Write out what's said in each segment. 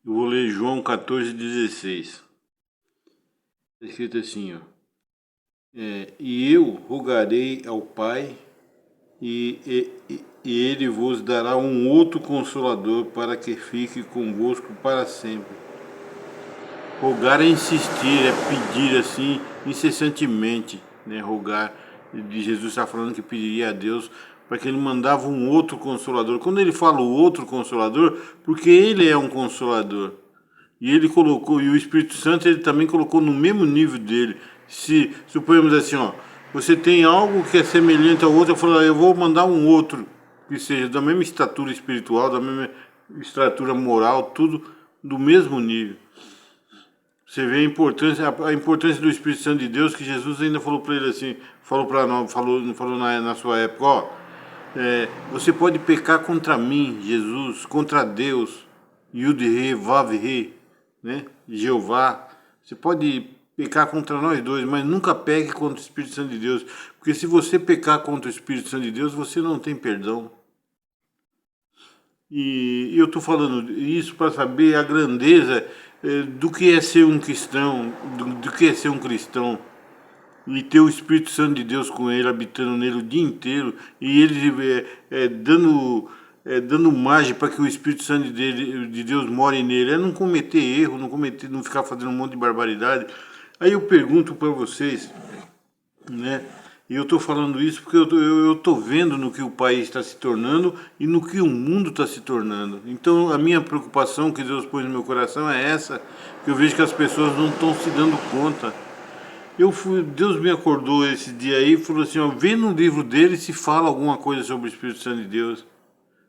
Eu vou ler João 14,16. Está escrito assim, ó. E eu rogarei ao Pai, e Ele vos dará um outro Consolador, para que fique convosco para sempre. Rogar é insistir, é pedir assim, incessantemente, né? Rogar, de Jesus está falando que pediria a Deus para que Ele mandava um outro Consolador. Quando Ele fala o outro Consolador, porque Ele é um Consolador. E Ele colocou, e o Espírito Santo Ele também colocou no mesmo nível dele. Se suponhamos assim, ó, você tem algo que é semelhante ao outro, eu falo, eu vou mandar um outro que seja da mesma estatura espiritual, da mesma estatura moral, tudo do mesmo nível. Você vê a importância do Espírito Santo de Deus, que Jesus ainda falou para ele assim, falou para nós, falou na sua época, ó, você pode pecar contra mim, Jesus, contra Deus, Yud-He, Vav-He, né? Jeová. Você pode pecar contra nós dois, mas nunca peque contra o Espírito Santo de Deus, porque se você pecar contra o Espírito Santo de Deus, você não tem perdão. E eu estou falando isso para saber a grandeza do que é ser um cristão, do que é ser um cristão, e ter o Espírito Santo de Deus com ele, habitando nele o dia inteiro, e ele dando margem para que o Espírito Santo de Deus more nele, não cometer erro, não ficar fazendo um monte de barbaridade. Aí eu pergunto para vocês, né? E eu estou falando isso porque eu estou vendo no que o país está se tornando e no que o mundo está se tornando. Então a minha preocupação que Deus pôs no meu coração é essa, que eu vejo que as pessoas não estão se dando conta. Deus me acordou esse dia aí e falou assim, ó, vê no livro dele se fala alguma coisa sobre o Espírito Santo de Deus.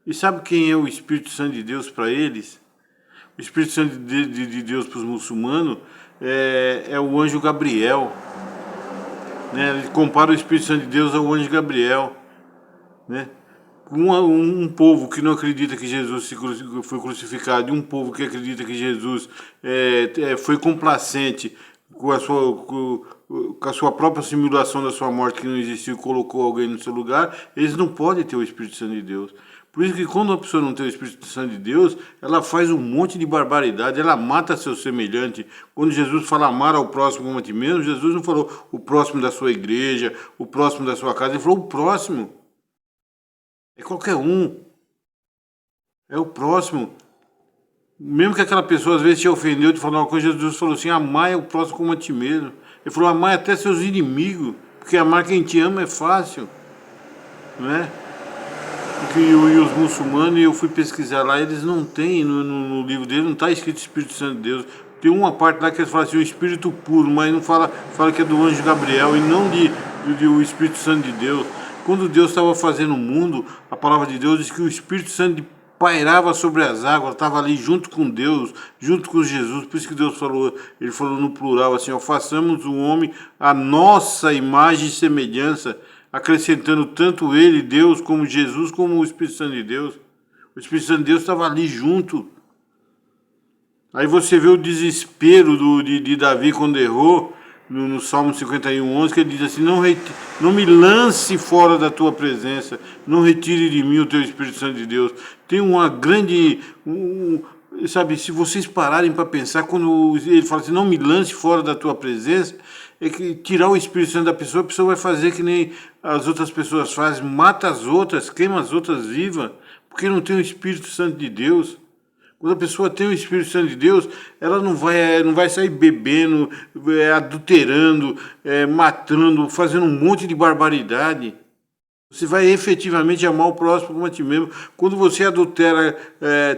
E sabe quem é o Espírito Santo de Deus para eles? O Espírito Santo de Deus para os muçulmanos é o anjo Gabriel. Né? Ele compara o Espírito Santo de Deus ao anjo Gabriel. Né? Um povo que não acredita que Jesus foi crucificado, e um povo que acredita que Jesus foi complacente com a sua própria simulação da sua morte, que não existiu, e colocou alguém no seu lugar, eles não podem ter o Espírito Santo de Deus. Por isso que quando a pessoa não tem o Espírito Santo de Deus, ela faz um monte de barbaridade, ela mata seu semelhante. Quando Jesus fala amar ao próximo como a ti mesmo, Jesus não falou o próximo da sua igreja, o próximo da sua casa, ele falou o próximo. É qualquer um. É o próximo. Mesmo que aquela pessoa às vezes te ofendeu, te falou uma coisa, Jesus falou assim, amar é o próximo como a ti mesmo. Ele falou, amar até seus inimigos, porque amar quem te ama é fácil. Não é? E os muçulmanos, eu fui pesquisar lá, eles não têm, no livro deles não está escrito Espírito Santo de Deus. Tem uma parte lá que eles falam assim, o Espírito puro, mas não fala que é do anjo Gabriel e não o Espírito Santo de Deus. Quando Deus estava fazendo o mundo, a palavra de Deus diz que o Espírito Santo pairava sobre as águas, estava ali junto com Deus, junto com Jesus. Por isso que Deus falou, ele falou no plural assim, ó, façamos o homem a nossa imagem e semelhança, acrescentando tanto ele, Deus, como Jesus, como o Espírito Santo de Deus. O Espírito Santo de Deus estava ali junto. Aí você vê o desespero de Davi quando errou, no Salmo 51:11, que ele diz assim, não me lance fora da tua presença, não retire de mim o teu Espírito Santo de Deus. Tem uma grande... sabe, se vocês pararem para pensar, quando ele fala assim, não me lance fora da tua presença, é que tirar o Espírito Santo da pessoa, a pessoa vai fazer que nem as outras pessoas fazem, mata as outras, queima as outras vivas, porque não tem o Espírito Santo de Deus. Quando a pessoa tem o Espírito Santo de Deus, ela não vai sair bebendo, adulterando, matando, fazendo um monte de barbaridade. Você vai efetivamente amar o próximo como a ti mesmo. Quando você adultera,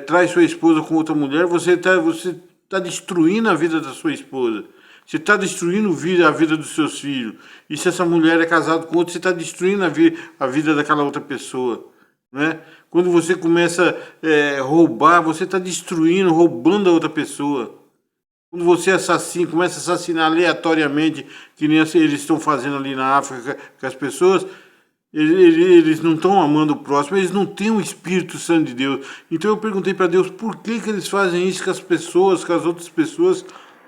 traz sua esposa com outra mulher, você tá destruindo a vida da sua esposa. Você está destruindo a vida dos seus filhos. E se essa mulher é casada com outro, você está destruindo a vida daquela outra pessoa. Né? Quando você começa a roubar, você está roubando a outra pessoa. Quando você começa a assassinar aleatoriamente, que nem eles estão fazendo ali na África com as pessoas, eles não estão amando o próximo, eles não têm o Espírito Santo de Deus. Então eu perguntei para Deus, por que eles fazem isso com as pessoas, com as outras pessoas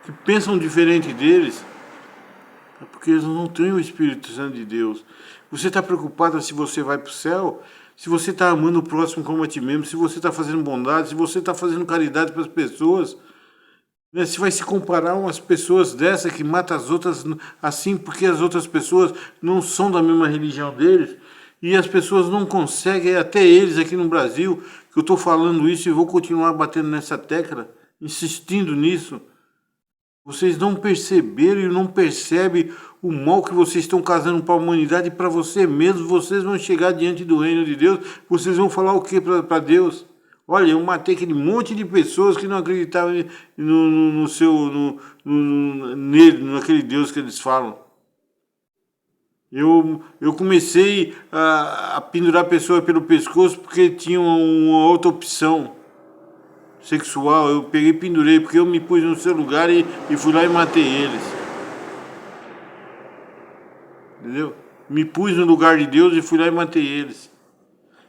que pensam diferente deles? É porque eles não têm o Espírito Santo de Deus. Você está preocupado se você vai para o céu? se você está amando o próximo como a ti mesmo, se você está fazendo bondade, se você está fazendo caridade para as pessoas, né? Se vai se comparar umas pessoas dessa que matam as outras assim porque as outras pessoas não são da mesma religião deles, e as pessoas não conseguem, até eles aqui no Brasil, que eu estou falando isso e vou continuar batendo nessa tecla, insistindo nisso. Vocês não perceberam e não percebem o mal que vocês estão causando para a humanidade e para você mesmo. Vocês vão chegar diante do reino de Deus, vocês vão falar o que para Deus? Olha, eu matei aquele monte de pessoas que não acreditavam nele, naquele Deus que eles falam. Eu comecei a pendurar a pessoa pelo pescoço porque tinha uma outra opção sexual. Eu peguei e pendurei porque eu me pus no seu lugar e fui lá e matei eles. Entendeu? Me pus no lugar de Deus e fui lá e matei eles.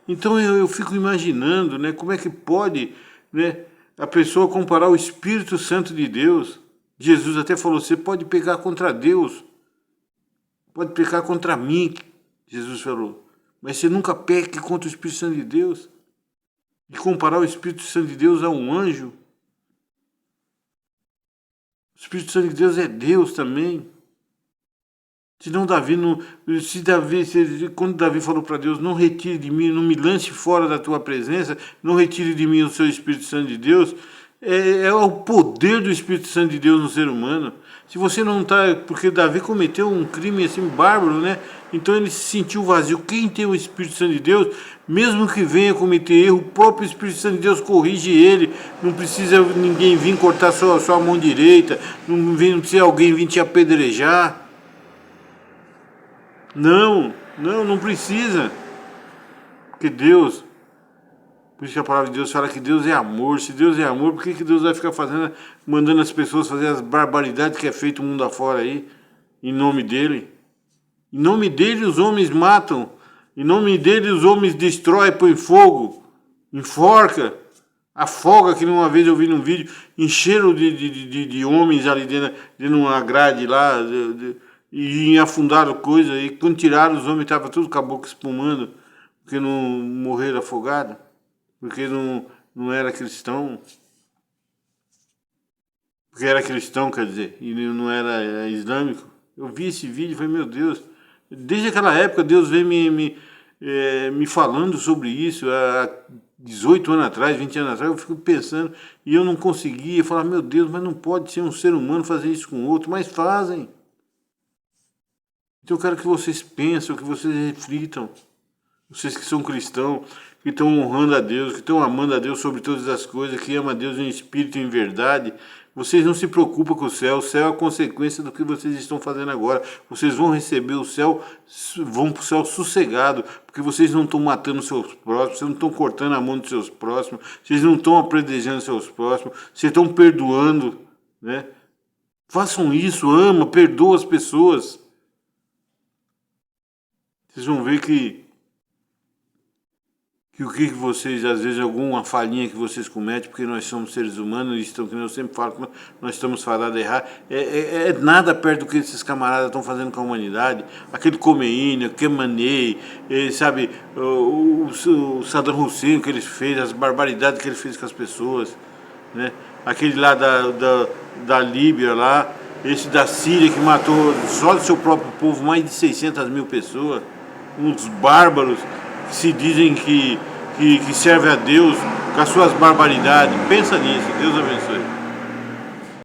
Então eu fico imaginando, né, como é que pode, né, a pessoa comparar o Espírito Santo de Deus. Jesus até falou, você pode pecar contra Deus, pode pecar contra mim, Jesus falou, mas você nunca peque contra o Espírito Santo de Deus. E comparar o Espírito Santo de Deus a um anjo. O Espírito Santo de Deus é Deus também. Senão Davi não, quando Davi falou para Deus, não retire de mim, não me lance fora da tua presença, não retire de mim o seu Espírito Santo de Deus, é o poder do Espírito Santo de Deus no ser humano. Se você não está, porque Davi cometeu um crime assim bárbaro, né? Então ele se sentiu vazio. Quem tem o Espírito Santo de Deus, mesmo que venha cometer erro, o próprio Espírito Santo de Deus corrige ele. Não precisa ninguém vir cortar sua mão direita, não precisa alguém vir te apedrejar. Não precisa. Porque Deus, por isso que a palavra de Deus fala que Deus é amor. Se Deus é amor, por que Deus vai ficar mandando as pessoas fazer as barbaridades que é feito o mundo afora aí, em nome dele? Em nome dele os homens matam, em nome dele os homens destroem, põem fogo, enforca, afoga, que uma vez eu vi num vídeo, encheram de homens ali dentro de uma grade lá, e afundaram coisa, e quando tiraram os homens estavam tudo com a boca espumando, porque não morreram afogados, porque não era cristão. Porque era cristão, quer dizer, e não era islâmico. Eu vi esse vídeo e falei, meu Deus, desde aquela época Deus veio me falando sobre isso, há 18 anos atrás, 20 anos atrás, eu fico pensando, e eu não conseguia, eu falava, meu Deus, mas não pode ser um ser humano fazer isso com outro, mas fazem. Então eu quero que vocês pensem, que vocês reflitam, vocês que são cristãos, que estão honrando a Deus, que estão amando a Deus sobre todas as coisas, que amam a Deus em espírito e em verdade. Vocês não se preocupam com o céu é a consequência do que vocês estão fazendo agora. Vocês vão receber o céu, vão para o céu sossegado, porque vocês não estão matando seus próximos, vocês não estão cortando a mão dos seus próximos, vocês não estão apredejando seus próximos, vocês estão perdoando, né? Façam isso, ama, perdoa as pessoas. Vocês vão ver que o que vocês, às vezes, alguma falhinha que vocês cometem, porque nós somos seres humanos, e estão, como eu sempre falo, nós estamos fadados a errar, é nada perto do que esses camaradas estão fazendo com a humanidade. Aquele Khomeini, Khamenei, sabe, o Saddam Hussein, que ele fez, as barbaridades que ele fez com as pessoas, né? Aquele lá da Líbia, lá, esse da Síria, que matou só do seu próprio povo mais de 600 mil pessoas, uns bárbaros que se dizem que servem a Deus com as suas barbaridades. Pensa nisso, Deus abençoe.